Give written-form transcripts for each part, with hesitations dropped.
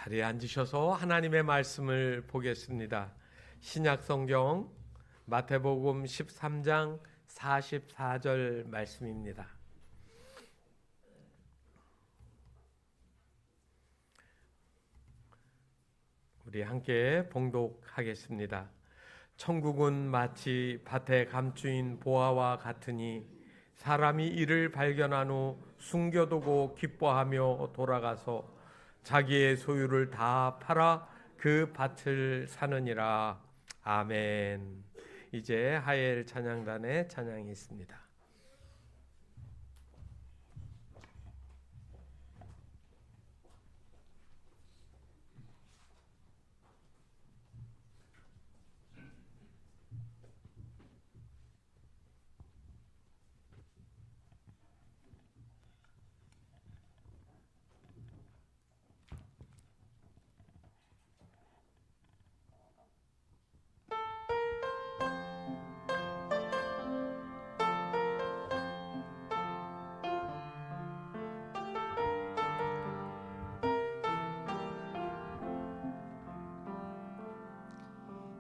자리에 앉으셔서 하나님의 말씀을 보겠습니다. 신약성경 마태복음 13장 44절 말씀입니다. 우리 함께 봉독하겠습니다. 천국은 마치 밭에 감추인 보화와 같으니 사람이 이를 발견한 후 숨겨두고 기뻐하며 돌아가서 자기의 소유를 다 팔아 그 밭을 사느니라. 아멘. 이제 하엘 찬양단의 찬양이 있습니다.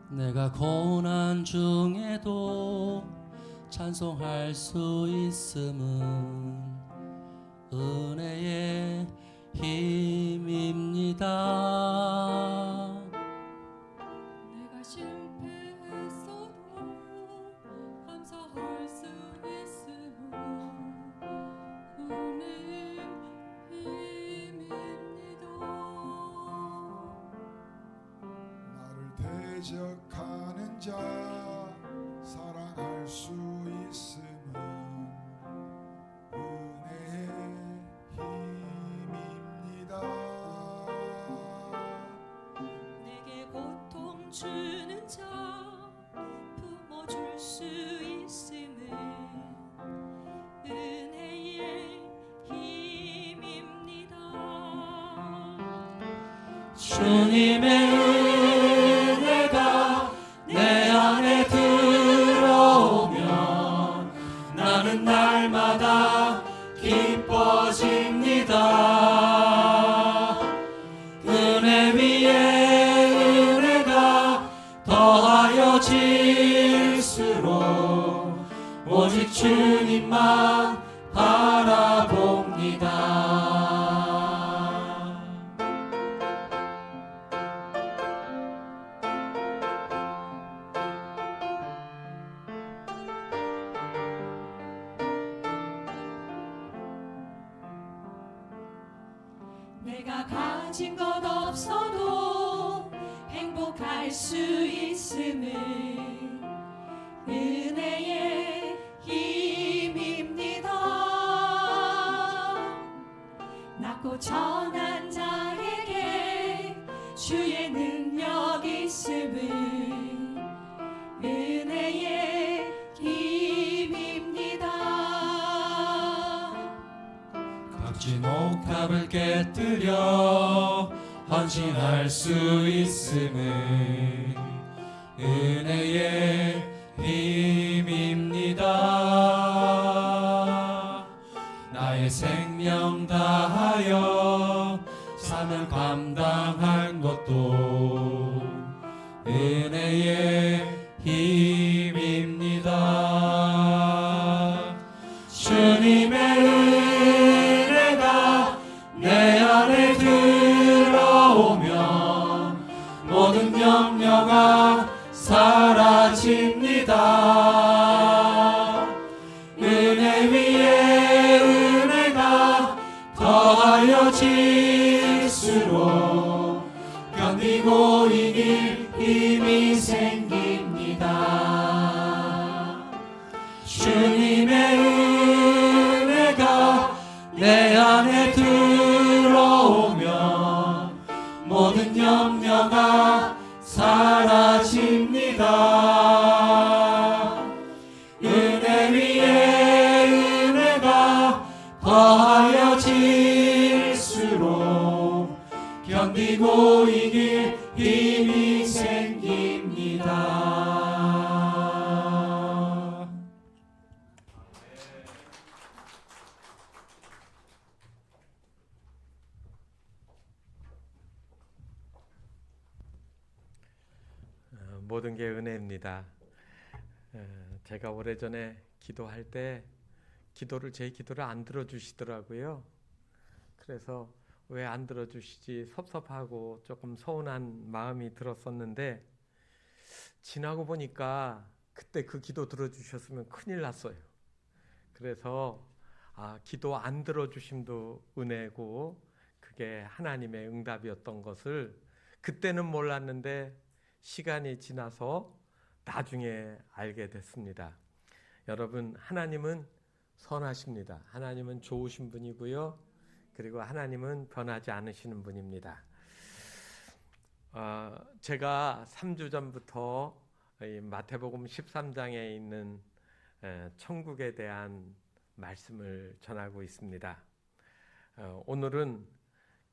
내가 고난 중에도 찬송할 수 있음은 은혜의 힘입니다. 내가 실패했어도 감사할 수 있음은 은혜의 힘입니다. 나를 대적하는 자 사랑할 수 있음은 은혜의 힘입니다. 내게 고통 주는 자 품어줄 수 있음은 은혜의 힘입니다. 주님의 은혜가 내 안에 들어오면 나는 날마다 기뻐집니다. 은혜 위에 은혜가 더하여 질수록 오직 주님만 바라봅니다. 내가 가진 것 없어도 행복할 수 있음은 은혜의 힘입니다. 낮고 천한 자에게 주의 능력 있음은 은혜의 힘입니다. 값진 옥탑을 깨뜨려 헌신할 수 있음은 은혜의 힘입니다. 나의 생명 다하여 사명 감당한 것도 은혜의 힘입니다. 주님의 은혜가 내 안에 들어오면 모든 염려가 사라집니다. 은혜 위에 은혜가 더하여 질수록 견디고 이길 힘이 생깁니다. 주님의 은혜가 내 안에 들어오면 모든 염려가 사라집니다. 은혜 위에 은혜가 더하여 질수록 견디고 이길 힘이 생깁니다. 모든 게 은혜입니다. 제가 오래전에 기도할 때 제 기도를 안 들어주시더라고요. 그래서 왜 안 들어주시지 섭섭하고 조금 서운한 마음이 들었었는데, 지나고 보니까 그때 그 기도 들어주셨으면 큰일 났어요. 그래서 기도 안 들어주심도 은혜고 그게 하나님의 응답이었던 것을 그때는 몰랐는데 시간이 지나서 나중에 알게 됐습니다. 여러분, 하나님은 선하십니다. 하나님은 좋으신 분이고요. 그리고 하나님은 변하지 않으시는 분입니다. 제가 3주 전부터 마태복음 13장에 있는 천국에 대한 말씀을 전하고 있습니다. 오늘은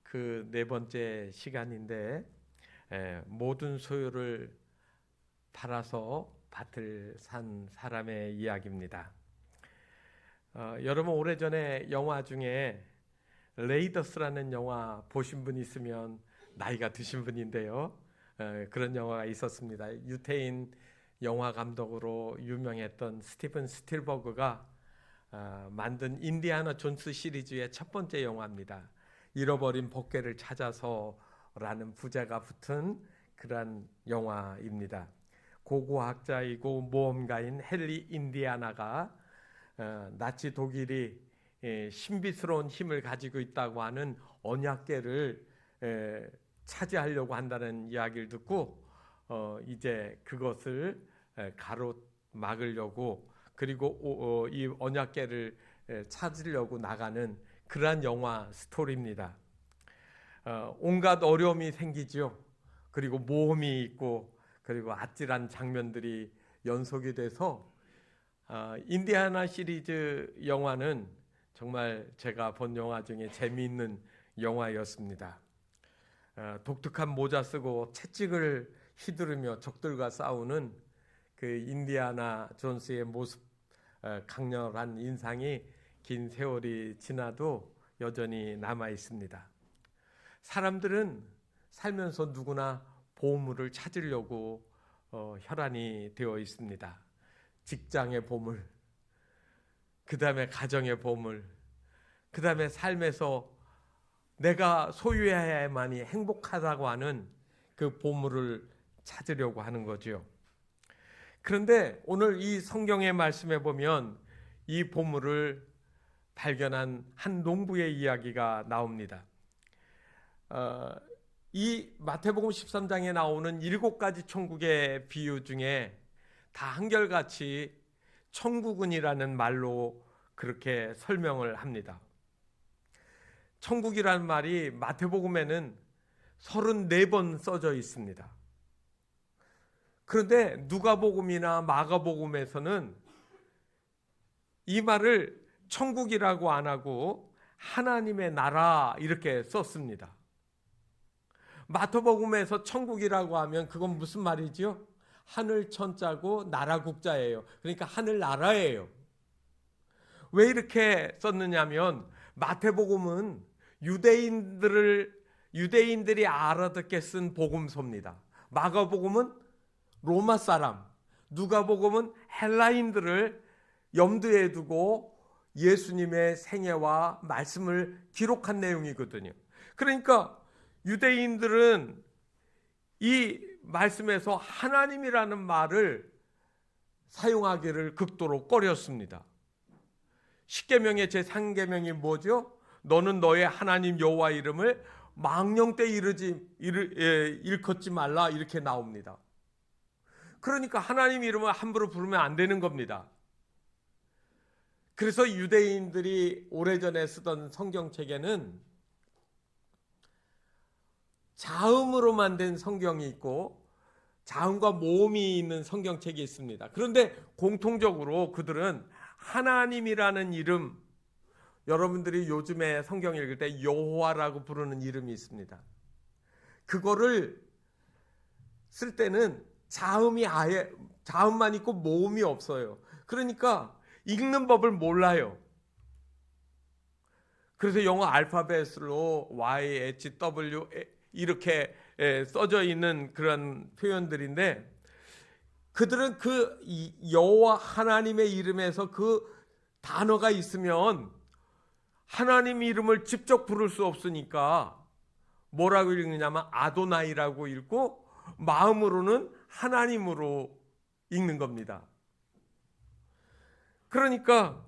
그 네 번째 시간인데, 모든 소유를 팔아서 밭을 산 사람의 이야기입니다. 여러분, 오래전에 영화 중에 레이더스라는 영화 보신 분 있으면 나이가 드신 분인데요. 그런 영화가 있었습니다. 유태인 영화 감독으로 유명했던 스티븐 스필버그가 만든 인디아나 존스 시리즈의 첫 번째 영화입니다. 잃어버린 복궤를 찾아서라는 부제가 붙은 그런 영화입니다. 고고학자이고 모험가인 헨리 인디아나가 나치 독일이 신비스러운 힘을 가지고 있다고 하는 언약궤를 차지하려고 한다는 이야기를 듣고 이제 그것을 가로막으려고, 그리고 이 언약궤를 찾으려고 나가는 그러한 영화 스토리입니다. 온갖 어려움이 생기죠. 그리고 모험이 있고, 그리고 아찔한 장면들이 연속이 돼서 인디아나 시리즈 영화는 정말 제가 본 영화 중에 재미있는 영화였습니다. 독특한 모자 쓰고 채찍을 휘두르며 적들과 싸우는 그 인디아나 존스의 모습, 강렬한 인상이 긴 세월이 지나도 여전히 남아 있습니다. 사람들은 살면서 누구나 보물을 찾으려고 혈안이 되어 있습니다. 직장의 보물, 그 다음에 가정의 보물, 그 다음에 삶에서 내가 소유해야만이 행복하다고 하는 그 보물을 찾으려고 하는 거죠. 그런데 오늘 이 성경의 말씀에 보면 이 보물을 발견한 한 농부의 이야기가 나옵니다. 이 마태복음 13장에 나오는 7가지 천국의 비유 중에 다 한결같이 천국은이라는 말로 그렇게 설명을 합니다. 천국이라는 말이 마태복음에는 34번 써져 있습니다. 그런데 누가복음이나 마가복음에서는 이 말을 천국이라고 안 하고 하나님의 나라 이렇게 썼습니다. 마태복음에서 천국이라고 하면 그건 무슨 말이죠? 하늘 천자고 나라 국자예요. 그러니까 하늘 나라예요. 왜 이렇게 썼느냐면 마태복음은 유대인들이 알아듣게 쓴 복음서입니다. 마가복음은 로마 사람, 누가복음은 헬라인들을 염두에 두고 예수님의 생애와 말씀을 기록한 내용이거든요. 그러니까 유대인들은 이 말씀에서 하나님이라는 말을 사용하기를 극도로 꺼렸습니다. 십계명의 제3계명이 뭐죠? 너는 너의 하나님 여호와 이름을 망령 때 일컫지 말라, 이렇게 나옵니다. 그러니까 하나님 이름을 함부로 부르면 안 되는 겁니다. 그래서 유대인들이 오래전에 쓰던 성경책에는 자음으로만 된 성경이 있고 자음과 모음이 있는 성경책이 있습니다. 그런데 공통적으로 그들은 하나님이라는 이름, 여러분들이 요즘에 성경 읽을 때 여호와라고 부르는 이름이 있습니다. 그거를 쓸 때는 자음만 있고 모음이 없어요. 그러니까 읽는 법을 몰라요. 그래서 영어 알파벳으로 Y, H, W 이렇게 써져 있는 그런 표현들인데, 그들은 그 여호와 하나님의 이름에서 그 단어가 있으면 하나님 이름을 직접 부를 수 없으니까 뭐라고 읽느냐면 아도나이라고 읽고 마음으로는 하나님으로 읽는 겁니다. 그러니까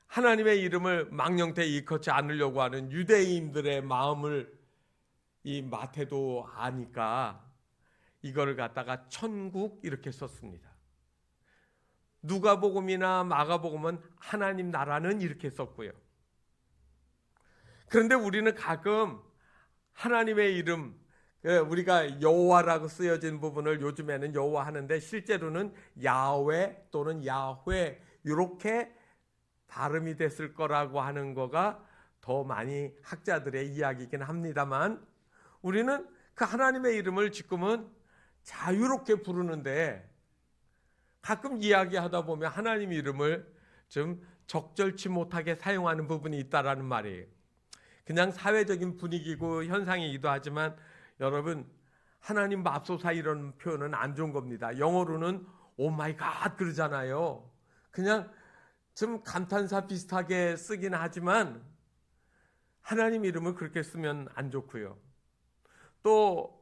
하나님의 이름을 망령되이 일컫지 않으려고 하는 유대인들의 마음을 이 마태도 아니까 이거를 갖다가 천국 이렇게 썼습니다. 누가복음이나 마가복음은 하나님 나라는 이렇게 썼고요. 그런데 우리는 가끔 하나님의 이름, 우리가 여호와라고 쓰여진 부분을 요즘에는 여호와 하는데 실제로는 야훼 또는 야훼 이렇게 발음이 됐을 거라고 하는 거가 더 많이 학자들의 이야기이긴 합니다만, 우리는 그 하나님의 이름을 지금은 자유롭게 부르는데 가끔 이야기하다 보면 하나님 이름을 좀 적절치 못하게 사용하는 부분이 있다라는 말이에요. 그냥 사회적인 분위기고 현상이기도 하지만 여러분, 하나님 맙소사 이런 표현은 안 좋은 겁니다. 영어로는 오 마이 갓 그러잖아요. 그냥 좀 감탄사 비슷하게 쓰긴 하지만 하나님 이름을 그렇게 쓰면 안 좋고요. 또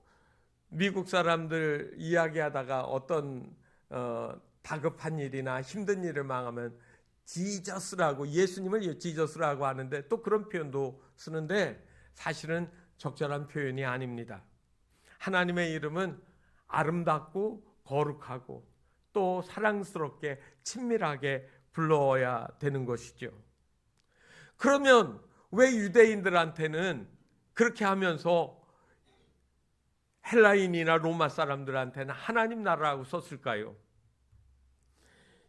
미국 사람들 이야기하다가 어떤 다급한 일이나 힘든 일을 망하면 지저스라고, 예수님을 지저스라고 하는데 또 그런 표현도 쓰는데 사실은 적절한 표현이 아닙니다. 하나님의 이름은 아름답고 거룩하고 또 사랑스럽게 친밀하게 불러야 되는 것이죠. 그러면 왜 유대인들한테는 그렇게 하면서 헬라인이나 로마 사람들한테는 하나님 나라라고 썼을까요?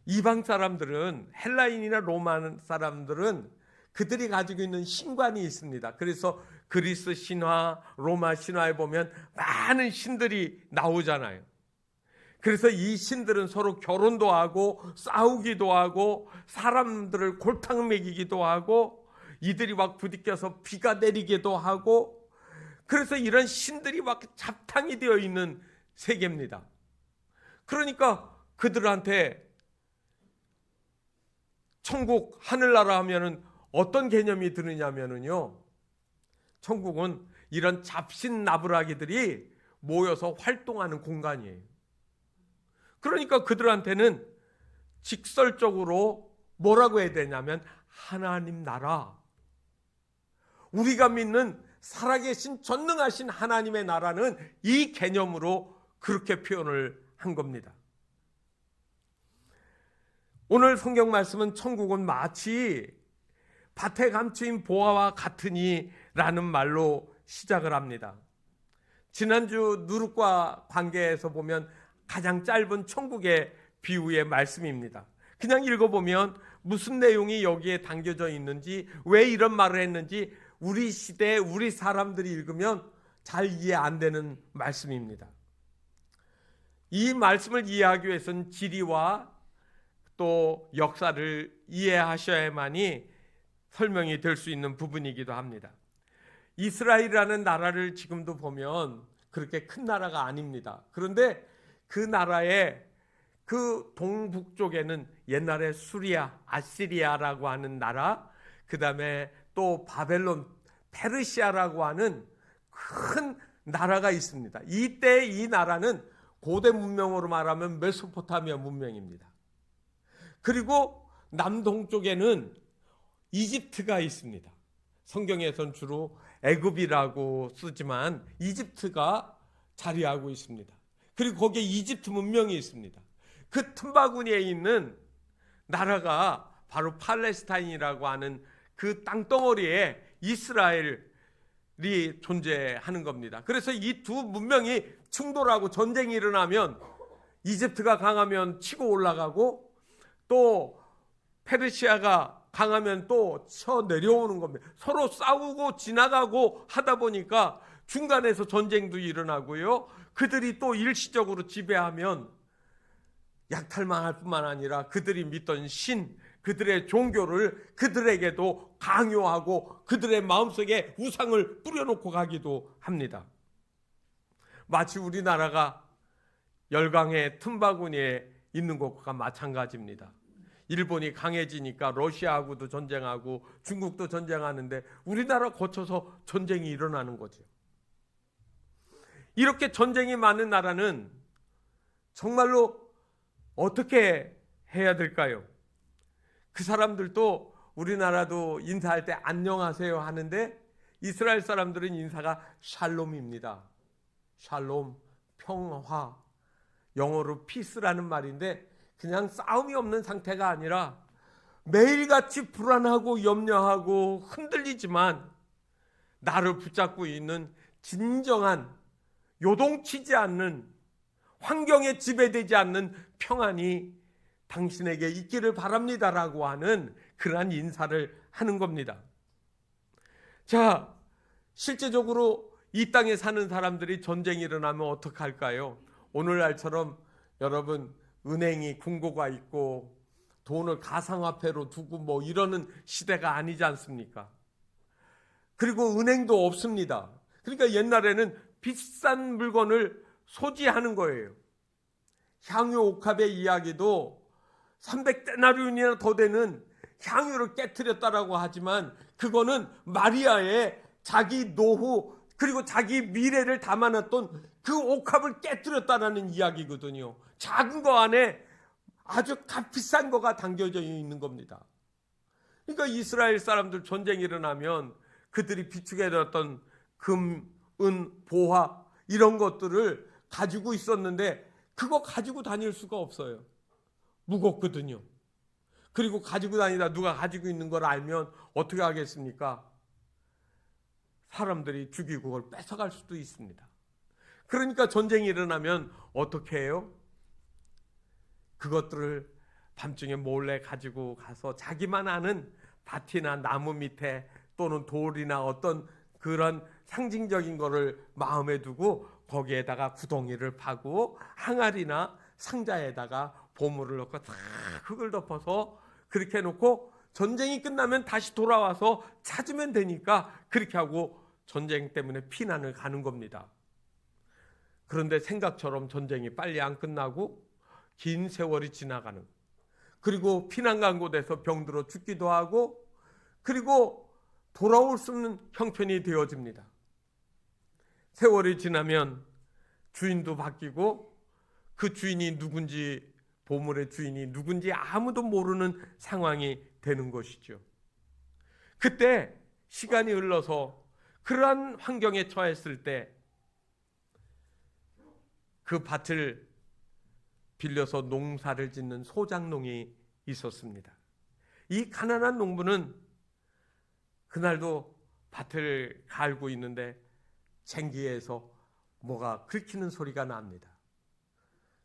이방 사람들은, 헬라인이나 로마 사람들은 그들이 가지고 있는 신관이 있습니다. 그래서 그리스 신화, 로마 신화에 보면 많은 신들이 나오잖아요. 그래서 이 신들은 서로 결혼도 하고 싸우기도 하고 사람들을 골탕 먹이기도 하고 이들이 막 부딪혀서 비가 내리기도 하고, 그래서 이런 신들이 막 잡탕이 되어 있는 세계입니다. 그러니까 그들한테 천국, 하늘나라 하면은 어떤 개념이 드느냐면은요, 천국은 이런 잡신나부라기들이 모여서 활동하는 공간이에요. 그러니까 그들한테는 직설적으로 뭐라고 해야 되냐면 하나님 나라, 우리가 믿는 살아계신 전능하신 하나님의 나라는 이 개념으로 그렇게 표현을 한 겁니다. 오늘 성경 말씀은 천국은 마치 밭에 감추인 보화와 같으니 라는 말로 시작을 합니다. 지난주 누룩과 관계에서 보면 가장 짧은 천국의 비유의 말씀입니다. 그냥 읽어보면 무슨 내용이 여기에 담겨져 있는지, 왜 이런 말을 했는지 우리 시대 우리 사람들이 읽으면 잘 이해 안 되는 말씀입니다. 이 말씀을 이해하기 위해서는 지리와 또 역사를 이해하셔야만이 설명이 될 수 있는 부분이기도 합니다. 이스라엘이라는 나라를 지금도 보면 그렇게 큰 나라가 아닙니다. 그런데 그 나라의 그 동북쪽에는 옛날에 수리아, 아시리아라고 하는 나라, 그 다음에 또 바벨론, 페르시아라고 하는 큰 나라가 있습니다. 이때 이 나라는 고대 문명으로 말하면 메소포타미아 문명입니다. 그리고 남동쪽에는 이집트가 있습니다. 성경에서는 주로 애굽이라고 쓰지만 이집트가 자리하고 있습니다. 그리고 거기에 이집트 문명이 있습니다. 그 틈바구니에 있는 나라가 바로 팔레스타인이라고 하는 그 땅덩어리에 이스라엘이 존재하는 겁니다. 그래서 이 두 문명이 충돌하고 전쟁이 일어나면 이집트가 강하면 치고 올라가고 또 페르시아가 강하면 또 쳐 내려오는 겁니다. 서로 싸우고 지나가고 하다 보니까 중간에서 전쟁도 일어나고요. 그들이 또 일시적으로 지배하면 약탈만 뿐만 아니라 그들이 믿던 신, 그들의 종교를 그들에게도 강요하고 그들의 마음속에 우상을 뿌려놓고 가기도 합니다. 마치 우리나라가 열강의 틈바구니에 있는 것과 마찬가지입니다. 일본이 강해지니까 러시아하고도 전쟁하고 중국도 전쟁하는데 우리나라 거쳐서 전쟁이 일어나는 거죠. 이렇게 전쟁이 많은 나라는 정말로 어떻게 해야 될까요? 그 사람들도 우리나라도 인사할 때 안녕하세요 하는데 이스라엘 사람들은 인사가 샬롬입니다. 샬롬, 평화, 영어로 피스라는 말인데 그냥 싸움이 없는 상태가 아니라 매일같이 불안하고 염려하고 흔들리지만 나를 붙잡고 있는 진정한 요동치지 않는, 환경에 지배되지 않는 평안이 당신에게 있기를 바랍니다라고 하는 그러한 인사를 하는 겁니다. 자, 실제적으로 이 땅에 사는 사람들이 전쟁이 일어나면 어떻게 할까요? 오늘날처럼 여러분 은행이 금고가 있고 돈을 가상화폐로 두고 뭐 이러는 시대가 아니지 않습니까? 그리고 은행도 없습니다. 그러니까 옛날에는 비싼 물건을 소지하는 거예요. 향유 옥합의 이야기도 300데나리온이나 더 되는 향유를 깨트렸다라고 하지만 그거는 마리아의 자기 노후 그리고 자기 미래를 담아놨던 그 옥합을 깨트렸다라는 이야기거든요. 작은 거 안에 아주 값비싼 거가 담겨져 있는 겁니다. 그러니까 이스라엘 사람들 전쟁이 일어나면 그들이 비축해 뒀던 금, 은, 보화 이런 것들을 가지고 있었는데 그거 가지고 다닐 수가 없어요. 무겁거든요. 그리고 가지고 다니다 누가 가지고 있는 걸 알면 어떻게 하겠습니까? 사람들이 죽이고 그걸 뺏어갈 수도 있습니다. 그러니까 전쟁이 일어나면 어떻게 해요? 그것들을 밤중에 몰래 가지고 가서 자기만 아는 밭이나 나무 밑에 또는 돌이나 어떤 그런 상징적인 거를 마음에 두고 거기에다가 구덩이를 파고 항아리나 상자에다가 보물을 넣고 다 흙을 덮어서 그렇게 해놓고 전쟁이 끝나면 다시 돌아와서 찾으면 되니까 그렇게 하고 전쟁 때문에 피난을 가는 겁니다. 그런데 생각처럼 전쟁이 빨리 안 끝나고 긴 세월이 지나가는, 그리고 피난 간 곳에서 병들어 죽기도 하고 그리고 돌아올 수 없는 형편이 되어집니다. 세월이 지나면 주인도 바뀌고 그 주인이 누군지, 보물의 주인이 누군지 아무도 모르는 상황이 되는 것이죠. 그때 시간이 흘러서 그러한 환경에 처했을 때 그 밭을 빌려서 농사를 짓는 소작농이 있었습니다. 이 가난한 농부는 그날도 밭을 갈고 있는데 쟁기에서 뭐가 긁히는 소리가 납니다.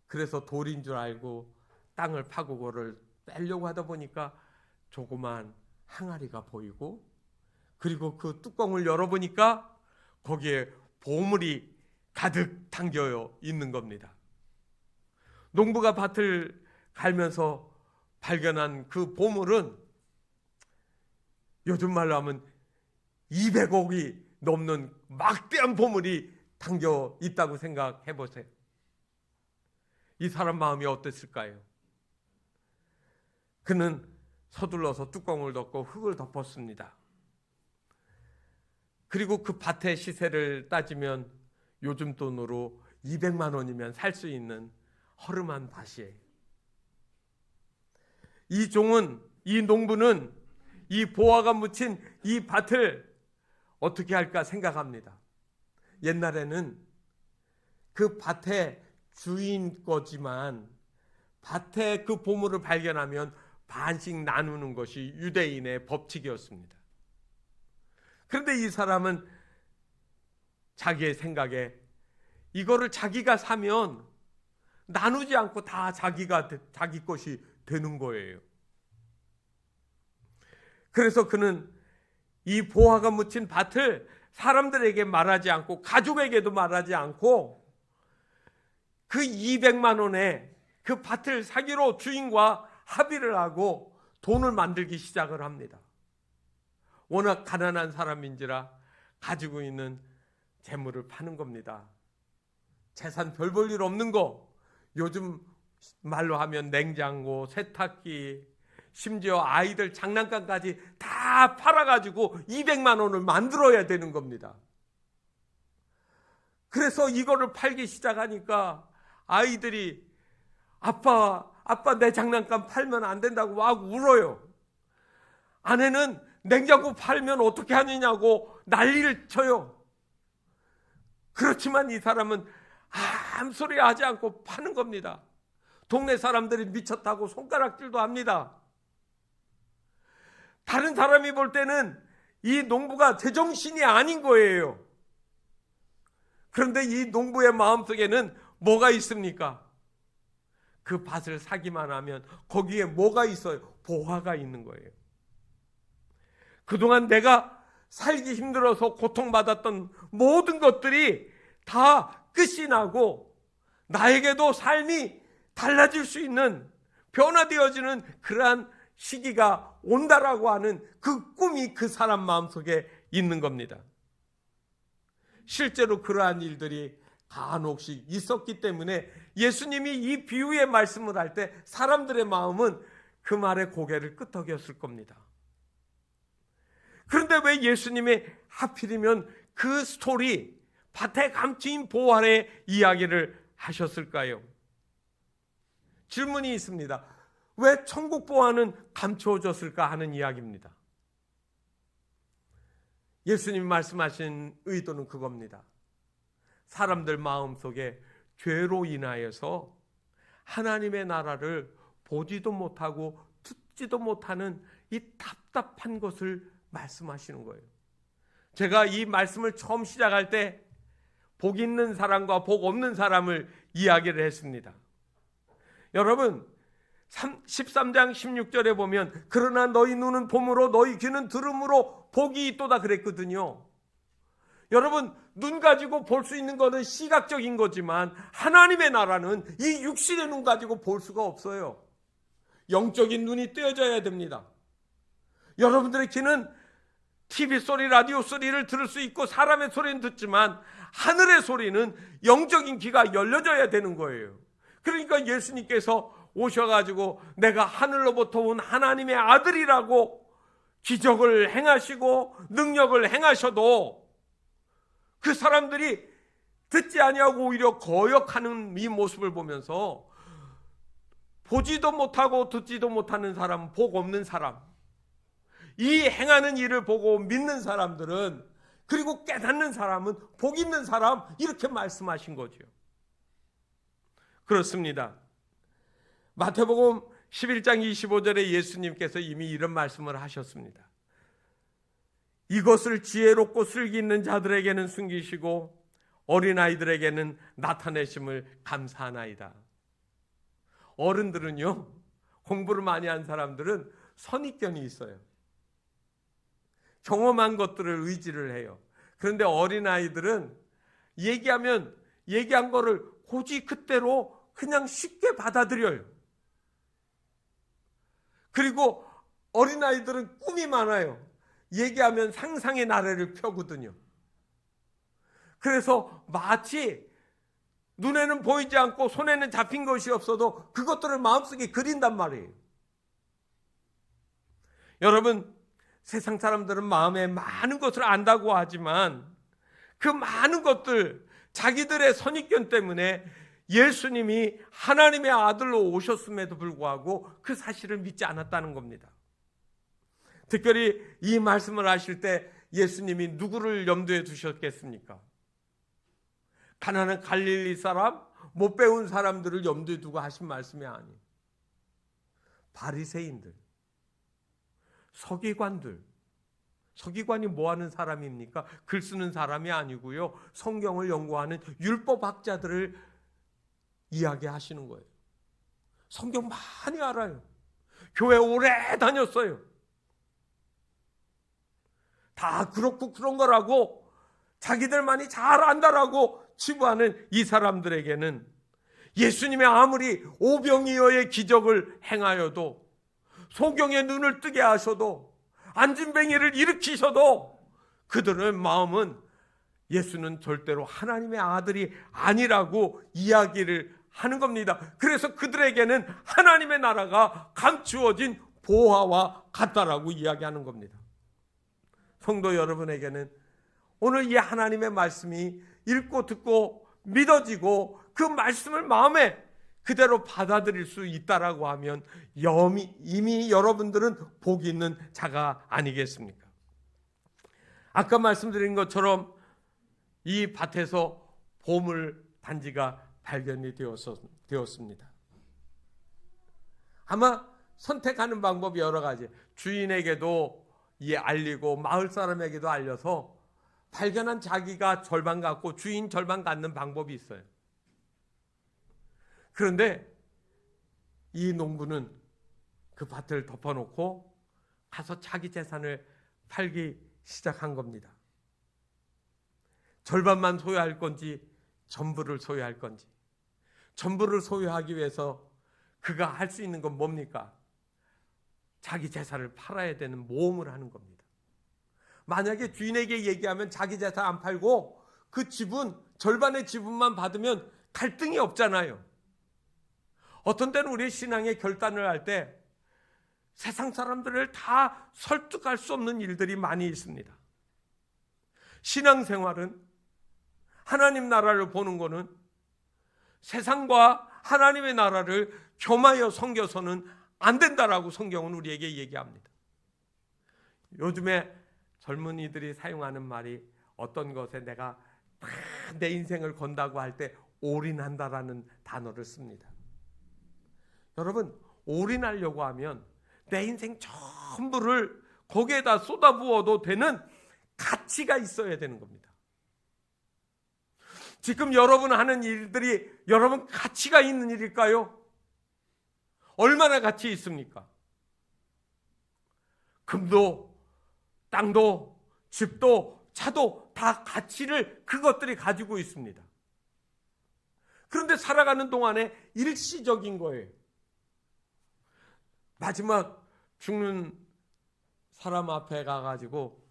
그래서 돌인 줄 알고 땅을 파고 그거를 빼려고 하다 보니까 조그만 항아리가 보이고 그리고 그 뚜껑을 열어보니까 거기에 보물이 가득 담겨 있는 겁니다. 농부가 밭을 갈면서 발견한 그 보물은 요즘 말로 하면 200억이 넘는 막대한 보물이 담겨 있다고 생각해 보세요. 이 사람 마음이 어땠을까요? 그는 서둘러서 뚜껑을 덮고 흙을 덮었습니다. 그리고 그 밭의 시세를 따지면 요즘 돈으로 200만 원이면 살 수 있는 허름한 밭이에요. 이 종은, 이 농부는 이 보화가 묻힌 이 밭을 어떻게 할까 생각합니다. 옛날에는 그 밭의 주인 거지만 밭에 그 보물을 발견하면 반씩 나누는 것이 유대인의 법칙이었습니다. 그런데 이 사람은 자기의 생각에 이거를 자기가 사면 나누지 않고 다 자기 것이 되는 거예요. 그래서 그는 이 보화가 묻힌 밭을 사람들에게 말하지 않고 가족에게도 말하지 않고 그 200만 원에 그 밭을 사기로 주인과 합의를 하고 돈을 만들기 시작을 합니다. 워낙 가난한 사람인지라 가지고 있는 재물을 파는 겁니다. 재산 별 볼 일 없는 거, 요즘 말로 하면 냉장고, 세탁기, 심지어 아이들 장난감까지 다 팔아가지고 200만 원을 만들어야 되는 겁니다. 그래서 이거를 팔기 시작하니까 아이들이 아빠 내 장난감 팔면 안 된다고 막 울어요. 아내는 냉장고 팔면 어떻게 하느냐고 난리를 쳐요. 그렇지만 이 사람은 아무 소리 하지 않고 파는 겁니다. 동네 사람들이 미쳤다고 손가락질도 합니다. 다른 사람이 볼 때는 이 농부가 제정신이 아닌 거예요. 그런데 이 농부의 마음속에는 뭐가 있습니까? 그 밭을 사기만 하면 거기에 뭐가 있어요? 보화가 있는 거예요. 그동안 내가 살기 힘들어서 고통받았던 모든 것들이 다 끝이 나고 나에게도 삶이 달라질 수 있는, 변화되어지는 그러한 시기가 온다라고 하는 그 꿈이 그 사람 마음속에 있는 겁니다. 실제로 그러한 일들이 간혹씩 있었기 때문에 예수님이 이 비유의 말씀을 할 때 사람들의 마음은 그 말에 고개를 끄덕였을 겁니다. 그런데 왜 예수님이 하필이면 그 스토리, 밭에 감추인 보화의 이야기를 하셨을까요? 질문이 있습니다. 왜 천국 보화는 감추어졌을까 하는 이야기입니다. 예수님이 말씀하신 의도는 그겁니다. 사람들 마음속에 죄로 인하여서 하나님의 나라를 보지도 못하고 듣지도 못하는 이 답답한 것을 말씀하시는 거예요. 제가 이 말씀을 처음 시작할 때 복 있는 사람과 복 없는 사람을 이야기를 했습니다. 여러분 13장 16절에 보면 그러나 너희 눈은 봄으로 너희 귀는 들음으로 복이 있도다 그랬거든요. 여러분 눈 가지고 볼 수 있는 것은 시각적인 거지만 하나님의 나라는 이 육신의 눈 가지고 볼 수가 없어요. 영적인 눈이 떼어져야 됩니다. 여러분들의 귀는 TV 소리, 라디오 소리를 들을 수 있고 사람의 소리는 듣지만 하늘의 소리는 영적인 귀가 열려져야 되는 거예요. 그러니까 예수님께서 오셔가지고 내가 하늘로부터 온 하나님의 아들이라고 기적을 행하시고 능력을 행하셔도 그 사람들이 듣지 아니하고 오히려 거역하는 이 모습을 보면서 보지도 못하고 듣지도 못하는 사람, 복 없는 사람, 이 행하는 일을 보고 믿는 사람들은, 그리고 깨닫는 사람은 복 있는 사람, 이렇게 말씀하신 거죠. 그렇습니다. 마태복음 11장 25절에 예수님께서 이미 이런 말씀을 하셨습니다. 이것을 지혜롭고 슬기 있는 자들에게는 숨기시고 어린아이들에게는 나타내심을 감사하나이다. 어른들은요, 공부를 많이 한 사람들은 선입견이 있어요. 경험한 것들을 의지를 해요. 그런데 어린아이들은 얘기한 거를 고지 그대로 그냥 쉽게 받아들여요. 그리고 어린아이들은 꿈이 많아요. 얘기하면 상상의 나래를 펴거든요. 그래서 마치 눈에는 보이지 않고 손에는 잡힌 것이 없어도 그것들을 마음속에 그린단 말이에요. 여러분, 세상 사람들은 마음에 많은 것을 안다고 하지만 그 많은 것들, 자기들의 선입견 때문에 예수님이 하나님의 아들로 오셨음에도 불구하고 그 사실을 믿지 않았다는 겁니다. 특별히 이 말씀을 하실 때 예수님이 누구를 염두에 두셨겠습니까? 가난한 갈릴리 사람, 못 배운 사람들을 염두에 두고 하신 말씀이 아니에요. 바리새인들, 서기관들. 서기관이 뭐 하는 사람입니까? 글 쓰는 사람이 아니고요, 성경을 연구하는 율법학자들을 이야기하시는 거예요. 성경 많이 알아요. 교회 오래 다녔어요. 다 그렇고 그런 거라고 자기들만이 잘 안다라고 치부하는 이 사람들에게는 예수님이 아무리 오병이어의 기적을 행하여도, 소경의 눈을 뜨게 하셔도, 안진뱅이를 일으키셔도 그들의 마음은 예수는 절대로 하나님의 아들이 아니라고 이야기를 하는 겁니다. 그래서 그들에게는 하나님의 나라가 감추어진 보화와 같다라고 이야기하는 겁니다. 성도 여러분에게는 오늘 이 하나님의 말씀이 읽고 듣고 믿어지고 그 말씀을 마음에 그대로 받아들일 수 있다라고 하면 이미 여러분들은 복이 있는 자가 아니겠습니까? 아까 말씀드린 것처럼 이 밭에서 보물 단지가 발견이 되었습니다. 아마 선택하는 방법이 여러 가지, 주인에게도 알리고 마을 사람에게도 알려서 발견한 자기가 절반 갖고 주인 절반 갖는 방법이 있어요. 그런데 이 농부는 그 밭을 덮어놓고 가서 자기 재산을 팔기 시작한 겁니다. 절반만 소유할 건지 전부를 소유할 건지. 전부를 소유하기 위해서 그가 할 수 있는 건 뭡니까? 자기 재산을 팔아야 되는 모험을 하는 겁니다. 만약에 주인에게 얘기하면 자기 재산 안 팔고 그 지분, 절반의 지분만 받으면 갈등이 없잖아요. 어떤 때는 우리 신앙의 결단을 할 때 세상 사람들을 다 설득할 수 없는 일들이 많이 있습니다. 신앙생활은, 하나님 나라를 보는 거는 세상과 하나님의 나라를 겸하여 섬겨서는 안 된다라고 성경은 우리에게 얘기합니다. 요즘에 젊은이들이 사용하는 말이 어떤 것에 내가 다 내 인생을 건다고 할 때 올인한다라는 단어를 씁니다. 여러분, 올인하려고 하면 내 인생 전부를 거기에다 쏟아부어도 되는 가치가 있어야 되는 겁니다. 지금 여러분 하는 일들이 여러분 가치가 있는 일일까요? 얼마나 가치 있습니까? 금도, 땅도, 집도, 차도 다 가치를 그것들이 가지고 있습니다. 그런데 살아가는 동안에 일시적인 거예요. 마지막 죽는 사람 앞에 가가지고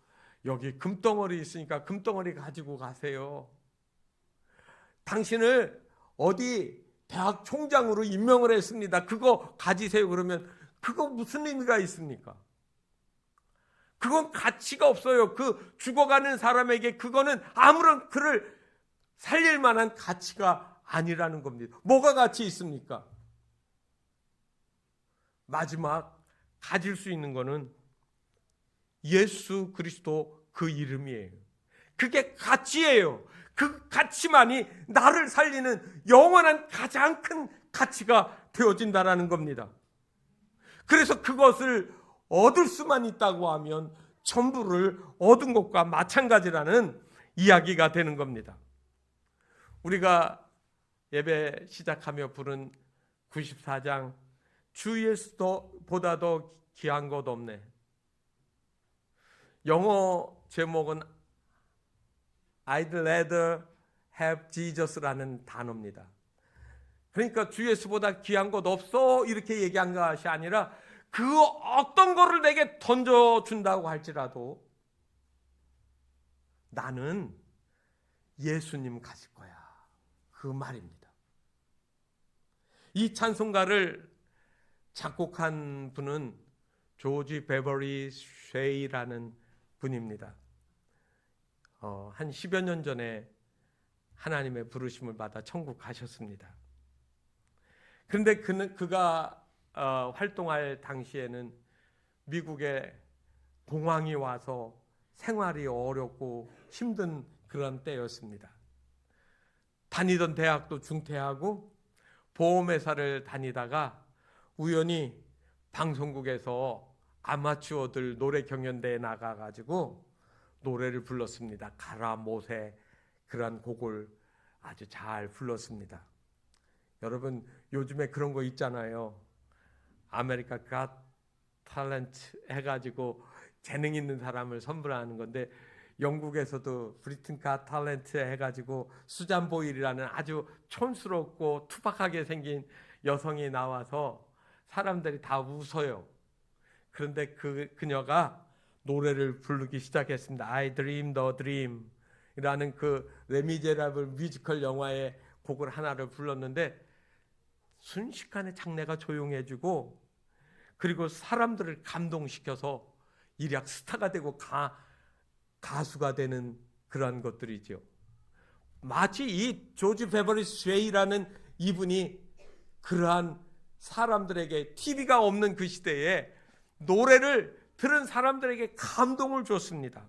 여기 금덩어리 있으니까 금덩어리 가지고 가세요. 당신을 어디 대학 총장으로 임명을 했습니다. 그거 가지세요. 그러면 그거 무슨 의미가 있습니까? 그건 가치가 없어요. 그 죽어가는 사람에게 그거는 아무런 그를 살릴 만한 가치가 아니라는 겁니다. 뭐가 가치 있습니까? 마지막 가질 수 있는 거는 예수 그리스도 그 이름이에요. 그게 가치예요. 그 가치만이 나를 살리는 영원한 가장 큰 가치가 되어진다라는 겁니다. 그래서 그것을 얻을 수만 있다고 하면 전부를 얻은 것과 마찬가지라는 이야기가 되는 겁니다. 우리가 예배 시작하며 부른 94장 주 예수보다 더 귀한 것 없네. 영어 제목은 I'd rather have Jesus라는 단어입니다. 그러니까 주 예수보다 귀한 것 없어 이렇게 얘기한 것이 아니라 그 어떤 거를 내게 던져준다고 할지라도 나는 예수님 가질 거야. 그 말입니다. 이 찬송가를 작곡한 분은 조지 베버리 쉐이라는 분입니다. 한 10여 년 전에 하나님의 부르심을 받아 천국 가셨습니다. 그런데 그가 활동할 당시에는 미국에 공황이 와서 생활이 어렵고 힘든 그런 때였습니다. 다니던 대학도 중퇴하고 보험회사를 다니다가 우연히 방송국에서 아마추어들 노래 경연대에 나가가지고 노래를 불렀습니다. 가라 못해 그런 곡을 아주 잘 불렀습니다. 여러분 요즘에 그런 거 있잖아요. 아메리카 갓 탤런트 해가지고 재능 있는 사람을 선물하는 건데 영국에서도 브리튼 갓 탤런트 해가지고 수잔 보일이라는 아주 촌스럽고 투박하게 생긴 여성이 나와서 사람들이 다 웃어요. 그런데 그녀가 노래를 부르기 시작했습니다. I Dream the Dream 이라는 그 레미제라블 뮤지컬 영화의 곡을 하나를 불렀는데 순식간에 장내가 조용해지고, 그리고 사람들을 감동시켜서 일약 스타가 되고 가수가 되는 그러한 것들이죠. 마치 이 조지 베버리 쉐이라는 이분이 그러한 사람들에게, TV가 없는 그 시대에 노래를 들은 사람들에게 감동을 줬습니다.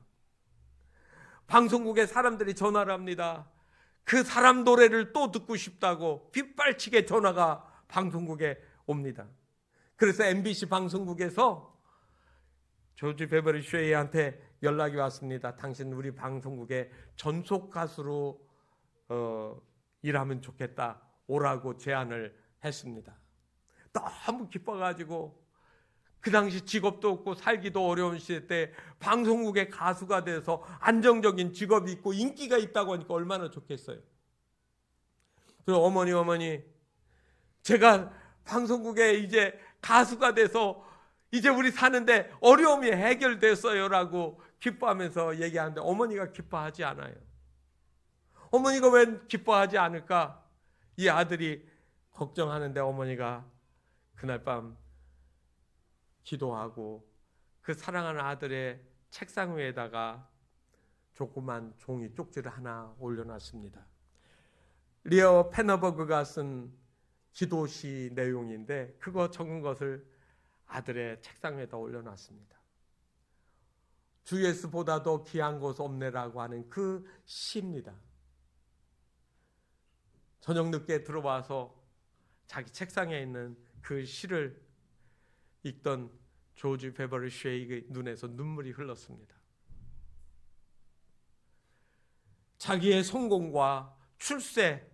방송국에 사람들이 전화를 합니다. 그 사람 노래를 또 듣고 싶다고 빗발치게 전화가 방송국에 옵니다. 그래서 MBC 방송국에서 조지 베버리 쉐이한테 연락이 왔습니다. 당신 우리 방송국의 전속 가수로 일하면 좋겠다, 오라고 제안을 했습니다. 너무 기뻐가지고, 그 당시 직업도 없고 살기도 어려운 시대 때 방송국의 가수가 돼서 안정적인 직업이 있고 인기가 있다고 하니까 얼마나 좋겠어요. 그리고 어머니 제가 방송국에 이제 가수가 돼서 이제 우리 사는데 어려움이 해결됐어요라고 기뻐하면서 얘기하는데, 어머니가 기뻐하지 않아요. 어머니가 왜 기뻐하지 않을까? 이 아들이 걱정하는데 어머니가 그날 밤 기도하고 그 사랑하는 아들의 책상 위에다가 조그만 종이 쪽지를 하나 올려놨습니다. 리어 페너버그가 쓴 기도시 내용인데, 그거 적은 것을 아들의 책상 위에다 올려놨습니다. 주 예수보다 더 귀한 곳 없네라고 하는 그 시입니다. 저녁 늦게 들어와서 자기 책상에 있는 그 시를 읽던 조지 베버리 쉐이의 눈에서 눈물이 흘렀습니다. 자기의 성공과 출세,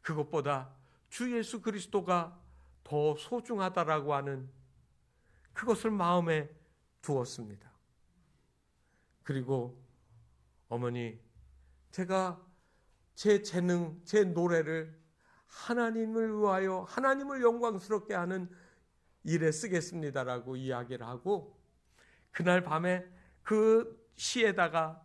그것보다 주 예수 그리스도가 더 소중하다라고 하는 그것을 마음에 두었습니다. 그리고 어머니, 제가 제 재능, 제 노래를 하나님을 위하여 하나님을 영광스럽게 하는 일에 쓰겠습니다라고 이야기를 하고, 그날 밤에 그 시에다가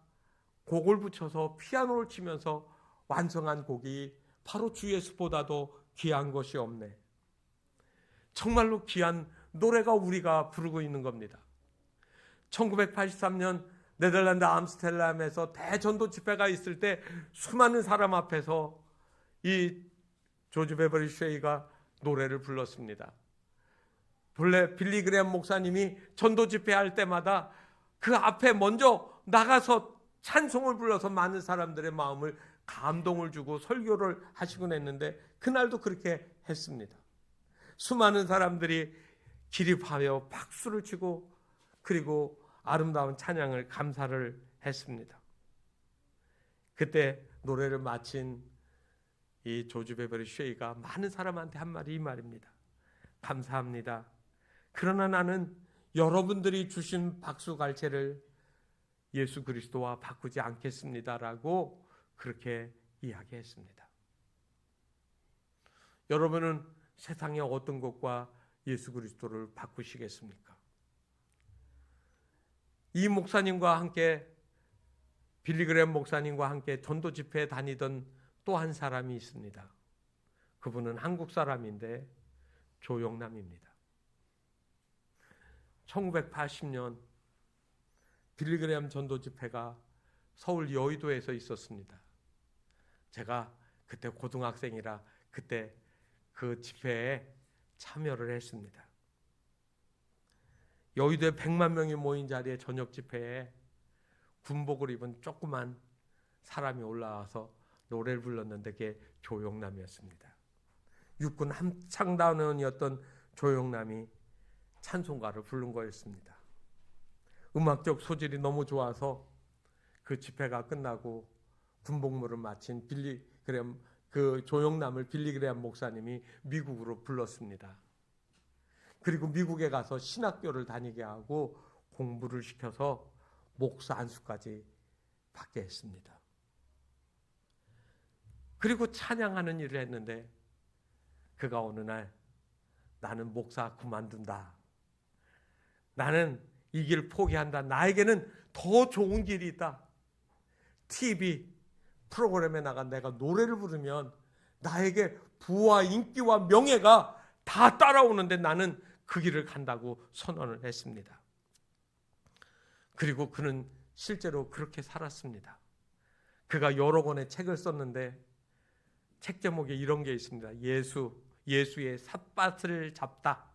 곡을 붙여서 피아노를 치면서 완성한 곡이 바로 주 예수보다도 귀한 것이 없네. 정말로 귀한 노래가 우리가 부르고 있는 겁니다. 1983년 네덜란드 암스테르담에서 대전도 집회가 있을 때 수많은 사람 앞에서 이 조지 베버리 쉐이가 노래를 불렀습니다. 본래 빌리 그레엄 목사님이 전도 집회할 때마다 그 앞에 먼저 나가서 찬송을 불러서 많은 사람들의 마음을 감동을 주고 설교를 하시곤 했는데, 그날도 그렇게 했습니다. 수많은 사람들이 기립하여 박수를 치고, 그리고 아름다운 찬양을 감사를 했습니다. 그때 노래를 마친 이 조지 베버리 쉐이가 많은 사람한테 한 말이 이 말입니다. 감사합니다. 그러나 나는 여러분들이 주신 박수 갈채를 예수 그리스도와 바꾸지 않겠습니다라고 그렇게 이야기했습니다. 여러분은 세상의 어떤 것과 예수 그리스도를 바꾸시겠습니까? 이 목사님과 함께, 빌리 그레엄 목사님과 함께 전도 집회에 다니던 또 한 사람이 있습니다. 그분은 한국 사람인데 조영남입니다. 1980년 빌리 그레엄 전도 집회가 서울 여의도에서 있었습니다. 제가 그때 고등학생이라 그때 그 집회에 참여를 했습니다. 여의도에 100만 명이 모인 자리에 저녁 집회에 군복을 입은 조그만 사람이 올라와서 노래를 불렀는데 그게 조영남이었습니다. 육군 함창단원이었던 조영남이 찬송가를 부른 거였습니다. 음악적 소질이 너무 좋아서 그 집회가 끝나고 군복무를 마친 빌리 그레엄, 그 조영남을 빌리 그레엄 목사님이 미국으로 불렀습니다. 그리고 미국에 가서 신학교를 다니게 하고 공부를 시켜서 목사 안수까지 받게 했습니다. 그리고 찬양하는 일을 했는데, 그가 어느 날 나는 목사 그만둔다. 나는 이 길 포기한다. 나에게는 더 좋은 길이 있다. TV 프로그램에 나가 내가 노래를 부르면 나에게 부와 인기와 명예가 다 따라오는데 나는 그 길을 간다고 선언을 했습니다. 그리고 그는 실제로 그렇게 살았습니다. 그가 여러 권의 책을 썼는데 책 제목에 이런 게 있습니다. 예수의 삿밭을 잡다.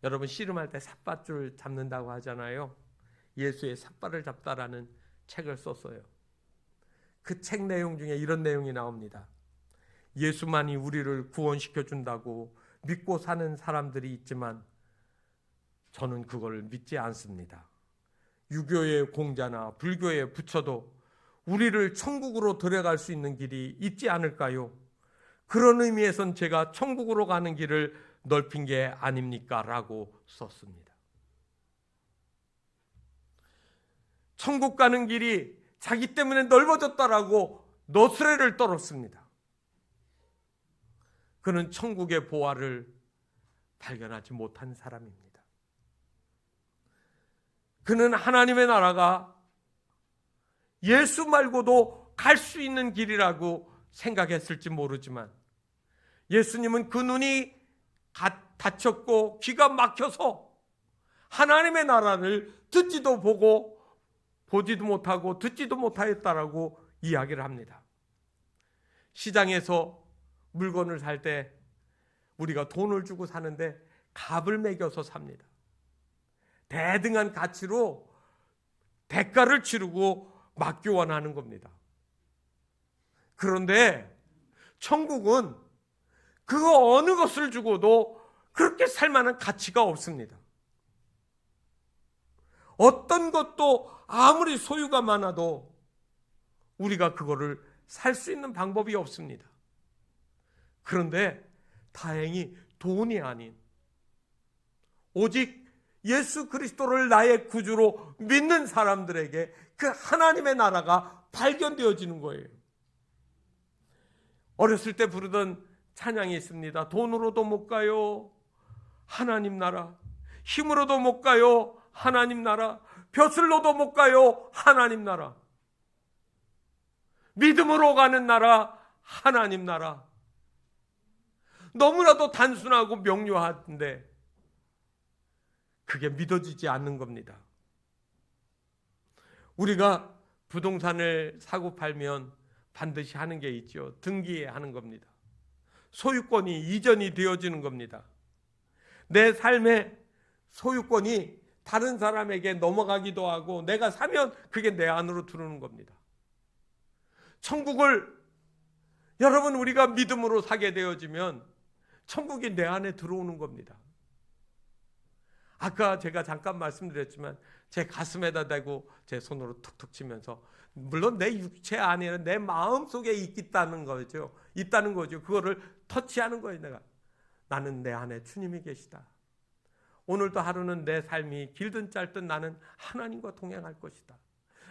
여러분 씨름할 때 삿밭줄 잡는다고 하잖아요. 예수의 삿발을 잡다라는 책을 썼어요. 그 책 내용 중에 이런 내용이 나옵니다. 예수만이 우리를 구원시켜 준다고 믿고 사는 사람들이 있지만 저는 그걸 믿지 않습니다. 유교의 공자나 불교의 부처도 우리를 천국으로 데려갈 수 있는 길이 있지 않을까요? 그런 의미에선 제가 천국으로 가는 길을 넓힌 게 아닙니까? 라고 썼습니다. 천국 가는 길이 자기 때문에 넓어졌다라고 너스레를 떨었습니다. 그는 천국의 보화를 발견하지 못한 사람입니다. 그는 하나님의 나라가 예수 말고도 갈 수 있는 길이라고 생각했을지 모르지만 예수님은 그 눈이 닫혔고 귀가 막혀서 하나님의 나라를 듣지도 보고 보지도 못하고 듣지도 못하였다라고 이야기를 합니다. 시장에서 물건을 살 때 우리가 돈을 주고 사는데 값을 매겨서 삽니다. 대등한 가치로 대가를 치르고 막 교환하는 겁니다. 그런데 천국은 그 어느 것을 주고도 그렇게 살 만한 가치가 없습니다. 어떤 것도 아무리 소유가 많아도 우리가 그거를 살 수 있는 방법이 없습니다. 그런데 다행히 돈이 아닌 오직 예수 그리스도를 나의 구주로 믿는 사람들에게 그 하나님의 나라가 발견되어지는 거예요. 어렸을 때 부르던 찬양이 있습니다. 돈으로도 못 가요, 하나님 나라. 힘으로도 못 가요, 하나님 나라. 벼슬로도 못 가요, 하나님 나라. 믿음으로 가는 나라, 하나님 나라. 너무나도 단순하고 명료한데 그게 믿어지지 않는 겁니다. 우리가 부동산을 사고 팔면 반드시 하는 게 있죠. 등기하는 겁니다. 소유권이 이전이 되어지는 겁니다. 내 삶의 소유권이 다른 사람에게 넘어가기도 하고 내가 사면 그게 내 안으로 들어오는 겁니다. 천국을 여러분 우리가 믿음으로 사게 되어지면 천국이 내 안에 들어오는 겁니다. 아까 제가 잠깐 말씀드렸지만 제 가슴에다 대고 제 손으로 툭툭 치면서 물론 내 육체 안에 내 마음 속에 있다는 거죠. 있다는 거죠. 그거를 터치하는 거예요. 내가 나는 내 안에 주님이 계시다. 오늘도 하루는 내 삶이 길든 짧든 나는 하나님과 동행할 것이다.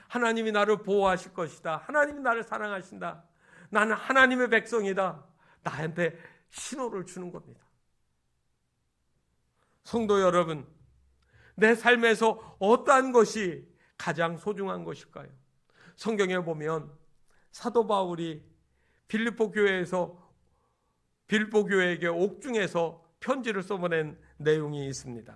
하나님이 나를 보호하실 것이다. 하나님이 나를 사랑하신다. 나는 하나님의 백성이다. 나한테 신호를 주는 겁니다. 성도 여러분, 내 삶에서 어떠한 것이 가장 소중한 것일까요? 성경에 보면 사도 바울이 빌립보 교회에게 옥중에서 편지를 써보낸 내용이 있습니다.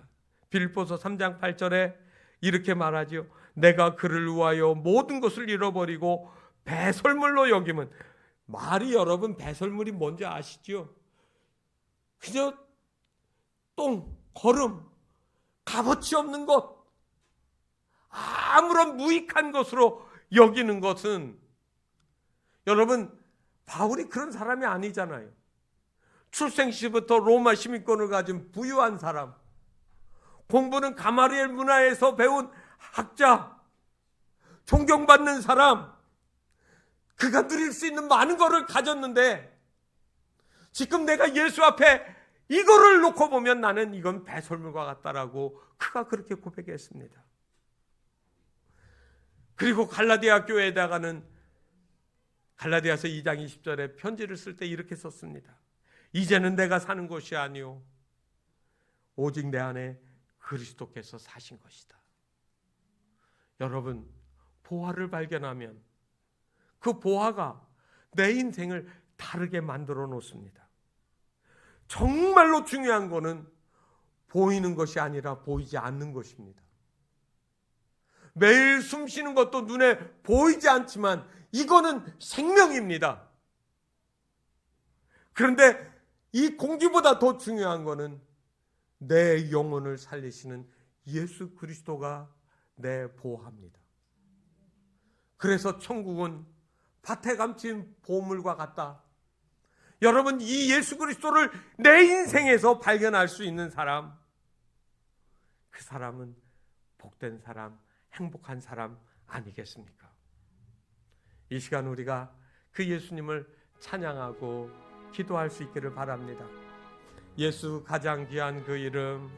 빌립보서 3장 8절에 이렇게 말하죠. 내가 그를 위하여 모든 것을 잃어버리고 배설물로 여김은, 말이 여러분 배설물이 뭔지 아시죠? 그저 똥, 거름, 값어치 없는 것, 아무런 무익한 것으로 여기는 것은, 여러분 바울이 그런 사람이 아니잖아요. 출생 시부터 로마 시민권을 가진 부유한 사람, 공부는 가마리엘 문화에서 배운 학자, 존경받는 사람, 그가 누릴 수 있는 많은 것을 가졌는데 지금 내가 예수 앞에 이거를 놓고 보면 나는 이건 배설물과 같다라고 그가 그렇게 고백했습니다. 그리고 갈라디아 교회에다가는 갈라디아서 2장 20절에 편지를 쓸 때 이렇게 썼습니다. 이제는 내가 사는 것이 아니요 오직 내 안에 그리스도께서 사신 것이다. 여러분, 보화를 발견하면 그 보화가 내 인생을 다르게 만들어 놓습니다. 정말로 중요한 거는 보이는 것이 아니라 보이지 않는 것입니다. 매일 숨 쉬는 것도 눈에 보이지 않지만 이거는 생명입니다. 그런데 이 공기보다 더 중요한 거는 내 영혼을 살리시는 예수 그리스도가 내 보호합니다. 그래서 천국은 밭에 감춘 보물과 같다. 여러분, 이 예수 그리스도를 내 인생에서 발견할 수 있는 사람, 그 사람은 복된 사람, 행복한 사람 아니겠습니까? 이 시간 우리가 그 예수님을 찬양하고 기도할 수 있기를 바랍니다. 예수 가장 귀한 그 이름,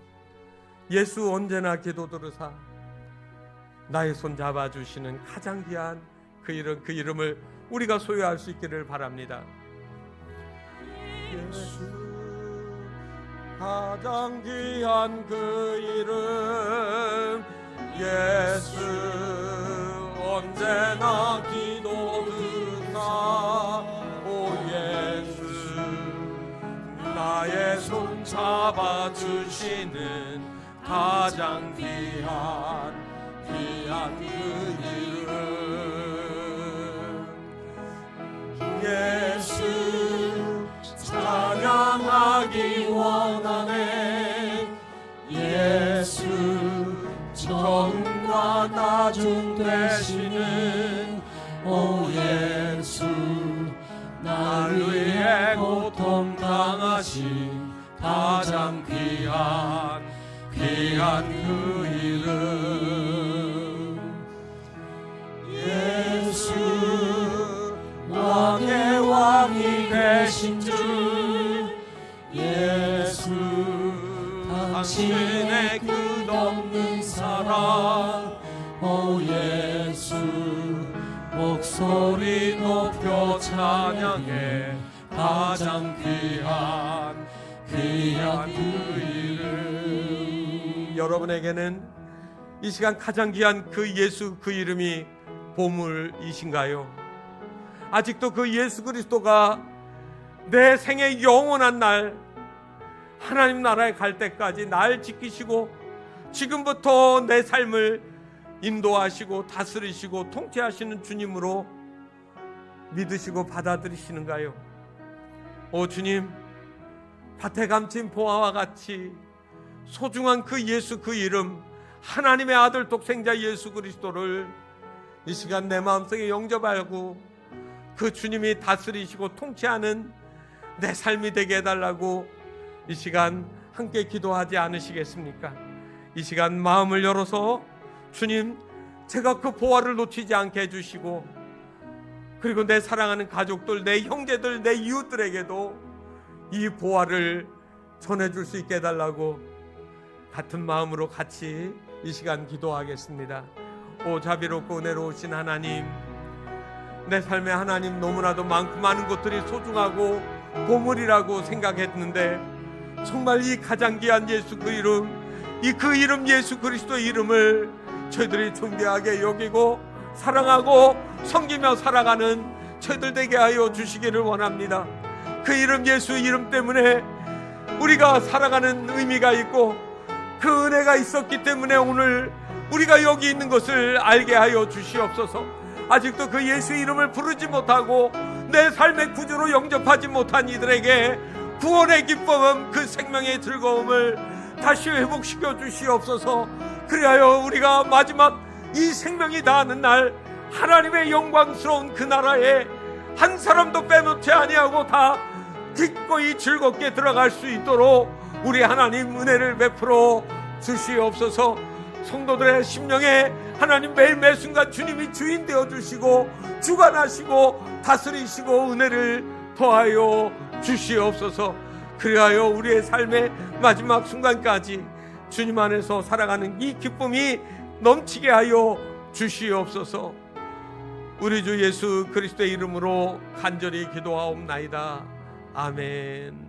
예수 언제나 기도 들으사 나의 손 잡아주시는 가장 귀한 그 이름, 그 이름을 우리가 소유할 수 있기를 바랍니다. 예수 가장 귀한 그 이름, 예수 언제나 기도 들으사 오 예수 나의 손 잡아주시는 가장 귀한 그 이름, 예수 찬양하기 원하네. 예수 전과 나중 되시는 오 예수 날 위해 고통 당하신 가장 귀한 그 이름, 예수 왕의 왕이 되신 주 예수 당신의 끝없는 사랑 오 예수 목소리 높여 찬양해 가장 귀한 그 이름. 여러분에게는 이 시간 가장 귀한 그 예수 그 이름이 보물이신가요? 아직도 그 예수 그리스도가 내 생의 영원한 날 하나님 나라에 갈 때까지 날 지키시고 지금부터 내 삶을 인도하시고 다스리시고 통치하시는 주님으로 믿으시고 받아들이시는가요? 오 주님, 밭에 감친 보화와 같이 소중한 그 예수 그 이름, 하나님의 아들 독생자 예수 그리스도를 이 시간 내 마음속에 영접하고 그 주님이 다스리시고 통치하는 내 삶이 되게 해달라고 이 시간 함께 기도하지 않으시겠습니까? 이 시간 마음을 열어서 주님, 제가 그 보화를 놓치지 않게 해주시고 그리고 내 사랑하는 가족들, 내 형제들, 내 이웃들에게도 이 보화를 전해줄 수 있게 해달라고 같은 마음으로 같이 이 시간 기도하겠습니다. 오 자비롭고 은혜로우신 하나님, 내 삶에 하나님 너무나도 많고 많은 것들이 소중하고 보물이라고 생각했는데 정말 이 가장 귀한 예수 그 이름, 이 그 이름 예수 그리스도의 이름을 저희들이 존귀하게 여기고 사랑하고 섬기며 살아가는 저희들 되게 하여 주시기를 원합니다. 그 이름 예수 이름 때문에 우리가 살아가는 의미가 있고 그 은혜가 있었기 때문에 오늘 우리가 여기 있는 것을 알게 하여 주시옵소서. 아직도 그 예수 이름을 부르지 못하고 내 삶의 구주로 영접하지 못한 이들에게 구원의 기쁨, 그 생명의 즐거움을 다시 회복시켜 주시옵소서. 그리하여 우리가 마지막 이 생명이 다하는 날 하나님의 영광스러운 그 나라에 한 사람도 빼놓지 아니하고 다 기꺼이 즐겁게 들어갈 수 있도록 우리 하나님 은혜를 베풀어 주시옵소서. 성도들의 심령에 하나님 매일 매순간 주님이 주인 되어 주시고 주관하시고 다스리시고 은혜를 더하여 주시옵소서. 그리하여 우리의 삶의 마지막 순간까지 주님 안에서 살아가는 이 기쁨이 넘치게 하여 주시옵소서. 우리 주 예수 그리스도의 이름으로 간절히 기도하옵나이다. 아멘.